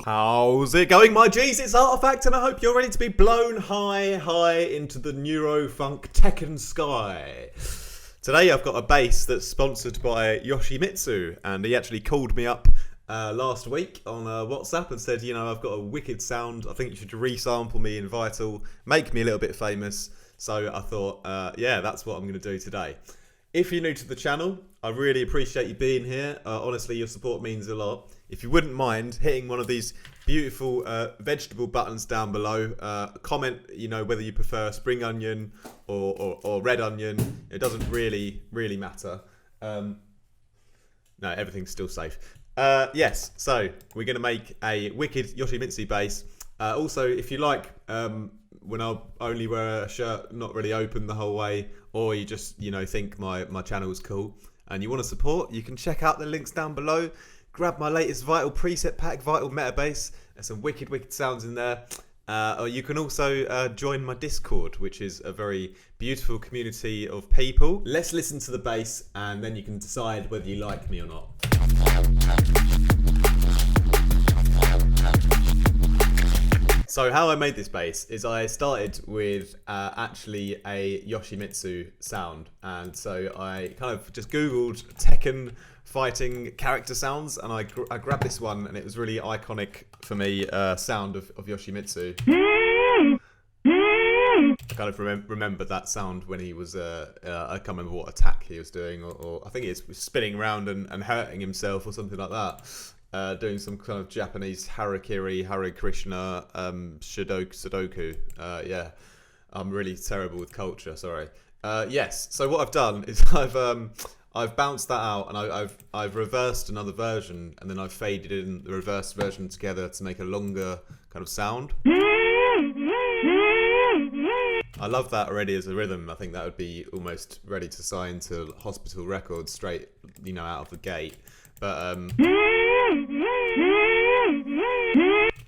How's it going, my G's? It's Artifact, and I hope you're ready to be blown high into the Neurofunk Tekken sky. Today I've got a bass that's sponsored by Yoshimitsu, and he actually called me up last week on WhatsApp and said, you know, I've got a wicked sound. I think you should resample me in Vital, make me a little bit famous. So I thought, yeah, that's what I'm going to do today. If you're new to the channel, I really appreciate you being here. Honestly, your support means a lot. If you wouldn't mind hitting one of these beautiful vegetable buttons down below, comment, you know, whether you prefer spring onion or red onion. It doesn't really matter. No, everything's still safe. Yes, so we're going to make a wicked Yoshimitsu bass. Also, if you like, when I only wear a shirt not really open the whole way, or you just, you know, think my channel is cool and you want to support, you can check out the links down below. Grab my latest Vital preset pack, Vital Meta Bass. There's some wicked sounds in there. Or you can also join my Discord, which is a very beautiful community of people. Let's listen to the bass and then you can decide whether you like me or not. So how I made this bass is I started with actually a Yoshimitsu sound, and so I kind of just googled Tekken fighting character sounds, and I grabbed this one, and it was really iconic for me, sound of Yoshimitsu. I kind of remember that sound when he was, I can't remember what attack he was doing, or I think he was spinning around and hurting himself or something like that. Doing some kind of Japanese harakiri, Hare Krishna, Sudoku. Yeah, I'm really terrible with culture. Sorry. Yes. So what I've done is I've bounced that out, and I've reversed another version, and then I've faded in the reversed version together to make a longer kind of sound. I love that already as a rhythm. I think that would be almost ready to sign to Hospital Records straight, you know, out of the gate. But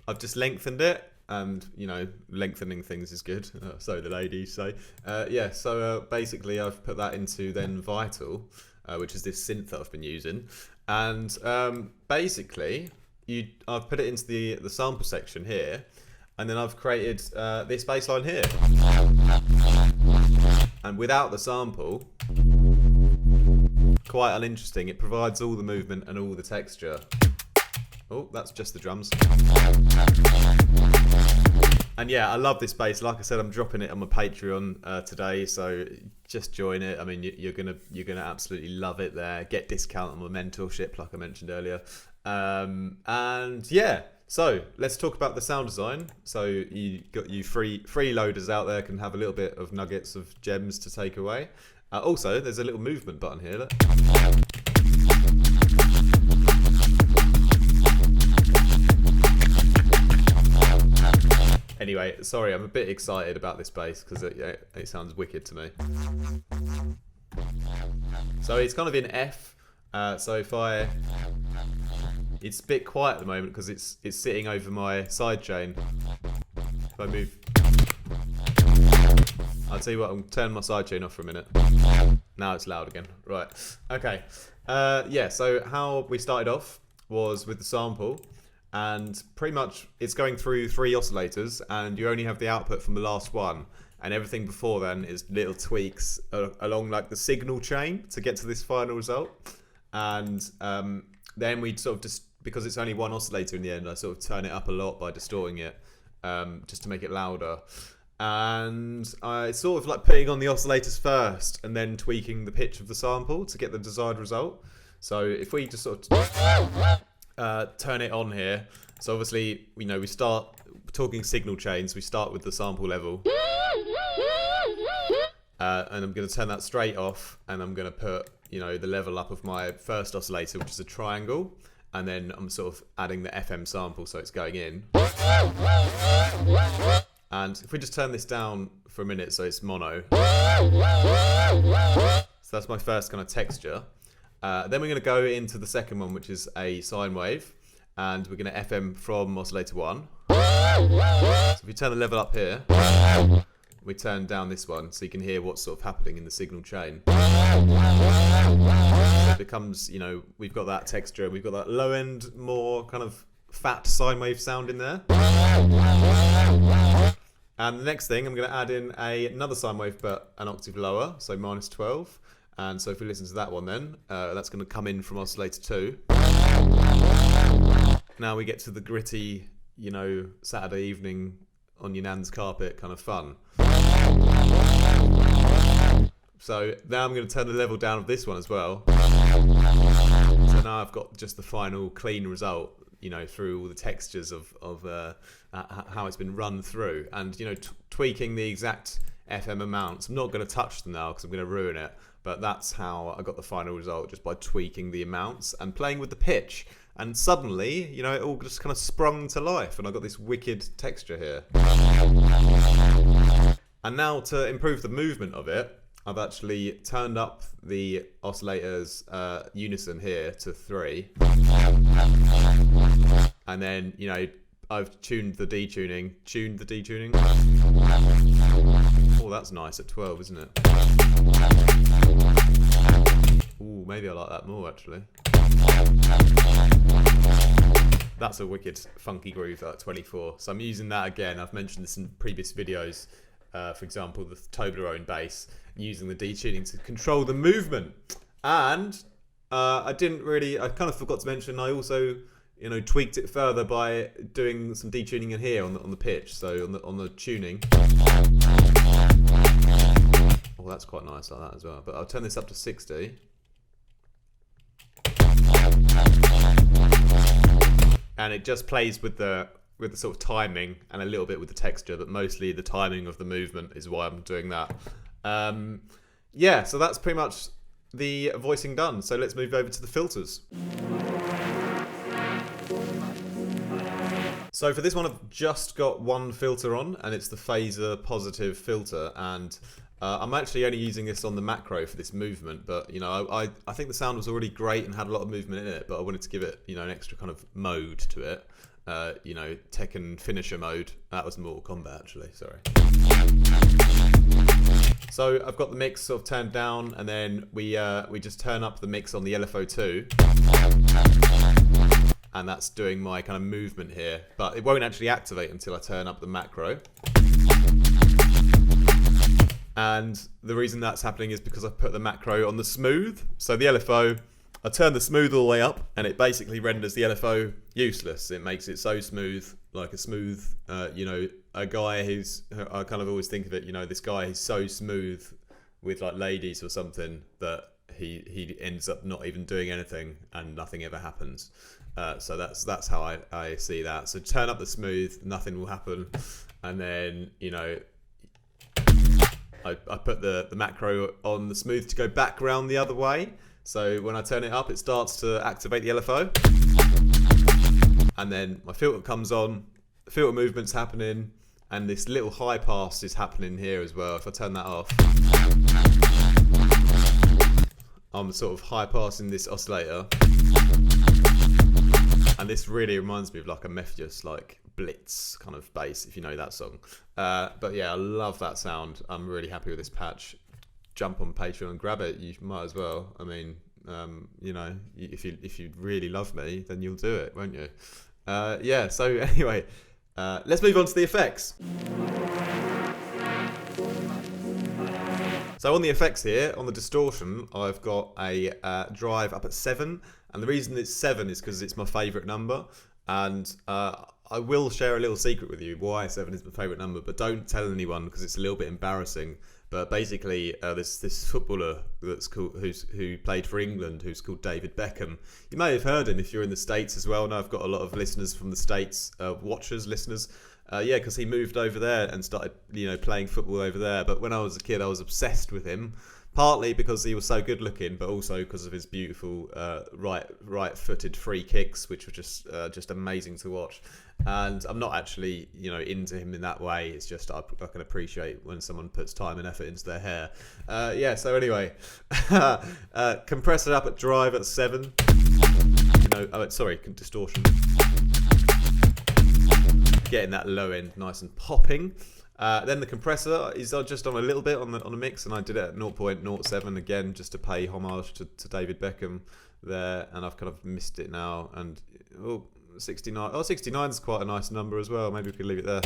I've just lengthened it, and you know, lengthening things is good. So the ladies say. Yeah. So basically, I've put that into then Vital, which is this synth that I've been using, and basically, I've put it into the sample section here, and then I've created this bass line here, and without the sample. Quite uninteresting. It provides all the movement and all the texture. Oh, that's just the drums. And yeah, I love this bass. Like I said, I'm dropping it on my Patreon today, so just join it. I mean, you're gonna absolutely love it there. Get discount on my mentorship, like I mentioned earlier. And yeah, so let's talk about the sound design. So you got you freeloaders out there can have a little bit of nuggets of gems to take away. Also, there's a little movement button here. Look. Anyway, sorry, I'm a bit excited about this bass because it sounds wicked to me. So it's kind of in F. So if it's a bit quiet at the moment because it's sitting over my sidechain. If I move. I'll tell you what, I'm turning my sidechain off for a minute. Now it's loud again. Right. Okay. Yeah, so how we started off was with the sample, and pretty much it's going through 3 oscillators, and you only have the output from the last one, and everything before then is little tweaks along like the signal chain to get to this final result. And then we sort of just, because it's only one oscillator in the end, I sort of turn it up a lot by distorting it, just to make it louder. And I sort of like putting on the oscillators first and then tweaking the pitch of the sample to get the desired result. So if we just sort of turn it on here, so obviously, you know, we start talking signal chains, we start with the sample level. And I'm going to turn that straight off, and I'm going to put, you know, the level up of my first oscillator, which is a triangle. And then I'm sort of adding the FM sample, so it's going in. And if we just turn this down for a minute so it's mono. So that's my first kind of texture. Then we're going to go into the second one, which is a sine wave. And we're going to FM from oscillator 1. So if we turn the level up here, we turn down this one so you can hear what's sort of happening in the signal chain. So it becomes, you know, we've got that texture, we've got that low end, more kind of fat sine wave sound in there. And the next thing, I'm going to add in another sine wave, but an octave lower, so -12. And so if we listen to that one then, that's going to come in from oscillator 2. Now we get to the gritty, you know, Saturday evening on your nan's carpet kind of fun. So now I'm going to turn the level down of this one as well. So now I've got just the final clean result, you know, through all the textures of how it's been run through, and you know, tweaking the exact FM amounts. I'm not going to touch them now because I'm going to ruin it, but that's how I got the final result, just by tweaking the amounts and playing with the pitch. And suddenly, you know, it all just kind of sprung to life, and I got this wicked texture here. And now to improve the movement of it, I've actually turned up the oscillator's unison here to 3. And then, you know, I've tuned the detuning. Oh, that's nice at 12, isn't it? Ooh, maybe I like that more, actually. That's a wicked funky groove at 24. So I'm using that again. I've mentioned this in previous videos. For example, the Toblerone bass, using the detuning to control the movement. And I kind of forgot to mention, I also, you know, tweaked it further by doing some detuning in here on the pitch, so on the tuning. Oh, that's quite nice like that as well. But I'll turn this up to 60. And it just plays with the sort of timing and a little bit with the texture, but mostly the timing of the movement is why I'm doing that. Yeah, so that's pretty much the voicing done. So let's move over to the filters. So for this one, I've just got one filter on, and it's the phaser positive filter, and I'm actually only using this on the macro for this movement, but you know, I think the sound was already great and had a lot of movement in it, but I wanted to give it, you know, an extra kind of mode to it. You know, Tekken finisher mode. That was Mortal Kombat, actually, sorry. So I've got the mix sort of turned down, and then we just turn up the mix on the LFO2. And that's doing my kind of movement here, but it won't actually activate until I turn up the macro. And the reason that's happening is because I've put the macro on the smooth. So the LFO, I turn the smooth all the way up, and it basically renders the LFO useless. It makes it so smooth, like a smooth, you know, a guy who's, I kind of always think of it, you know, this guy who's so smooth with like ladies or something that he ends up not even doing anything and nothing ever happens. So that's how I see that. So turn up the smooth, nothing will happen, and then, you know, I put the macro on the smooth to go back round the other way. So when I turn it up, it starts to activate the LFO, and then my filter comes on, the filter movement's happening, and this little high pass is happening here as well. If I turn that off, I'm sort of high passing this oscillator, and this really reminds me of like a Mephius, like Blitz kind of bass, if you know that song. But yeah, I love that sound. I'm really happy with this patch. Jump on Patreon and grab it. You might as well. I mean, you know, if you really love me, then you'll do it, won't you? Yeah. So anyway, let's move on to the effects. So on the effects here, on the distortion, I've got a drive up at 7, and the reason it's 7 is because it's my favourite number, and I will share a little secret with you why 7 is my favourite number, but don't tell anyone because it's a little bit embarrassing. But basically, this footballer who played for England, who's called David Beckham. You may have heard him if you're in the States as well. Now I've got a lot of listeners from the States, listeners. Yeah, because he moved over there and started, you know, playing football over there. But when I was a kid, I was obsessed with him. Partly because he was so good looking, but also because of his beautiful right-footed free kicks, which were just amazing to watch. And I'm not actually, you know, into him in that way. It's just I can appreciate when someone puts time and effort into their hair. Yeah. So anyway, compressor up at drive at 7. You know, distortion. Getting that low end nice and popping. Then the compressor is just on a little bit on a mix, and I did it at 0.07 again, just to pay homage to David Beckham there, and I've kind of missed it now, and 69. Oh, 69 is quite a nice number as well. Maybe we could leave it there.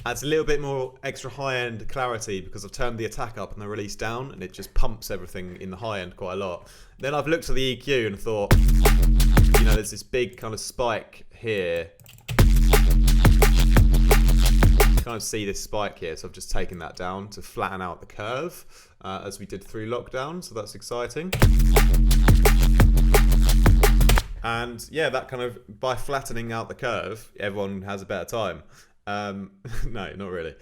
Adds a little bit more extra high-end clarity because I've turned the attack up and the release down, and it just pumps everything in the high end quite a lot. Then I've looked at the EQ and thought, you know, there's this big kind of spike here. You kind of see this spike here, so I've just taken that down to flatten out the curve as we did through lockdown, so that's exciting. And yeah, that kind of, by flattening out the curve, everyone has a better time. No, not really.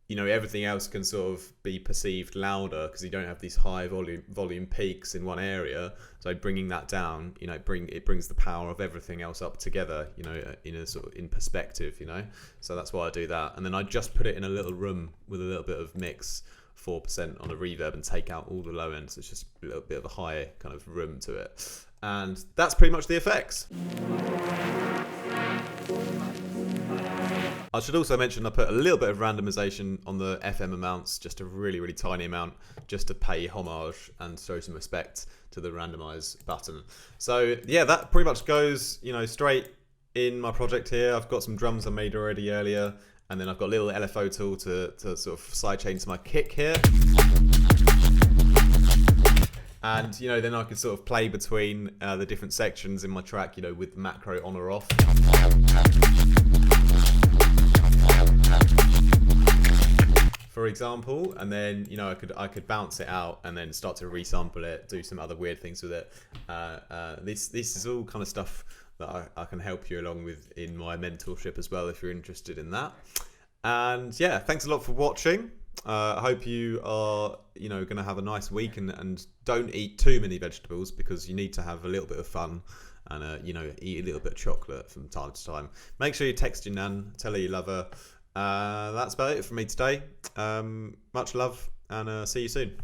You know, everything else can sort of be perceived louder because you don't have these high volume peaks in one area. So bringing that down, you know, it brings the power of everything else up together, you know, in a sort of in perspective, you know. So that's why I do that. And then I just put it in a little room with a little bit of mix, 4% on a reverb, and take out all the low ends. So it's just a little bit of a high kind of room to it. And that's pretty much the effects. I should also mention I put a little bit of randomization on the FM amounts, just a really, really tiny amount, just to pay homage and show some respect to the randomize button. So yeah, that pretty much goes, you know, straight in my project here. I've got some drums I made already earlier, and then I've got a little LFO tool to sort of sidechain to my kick here. And, you know, then I could sort of play between the different sections in my track, you know, with macro on or off. For example, and then, you know, I could bounce it out and then start to resample it, do some other weird things with it. This is all kind of stuff that I can help you along with in my mentorship as well, if you're interested in that. And yeah, thanks a lot for watching. I hope you are, you know, going to have a nice week, and don't eat too many vegetables because you need to have a little bit of fun and, you know, eat a little bit of chocolate from time to time. Make sure you text your nan, tell her you love her. That's about it for me today. Much love, and see you soon.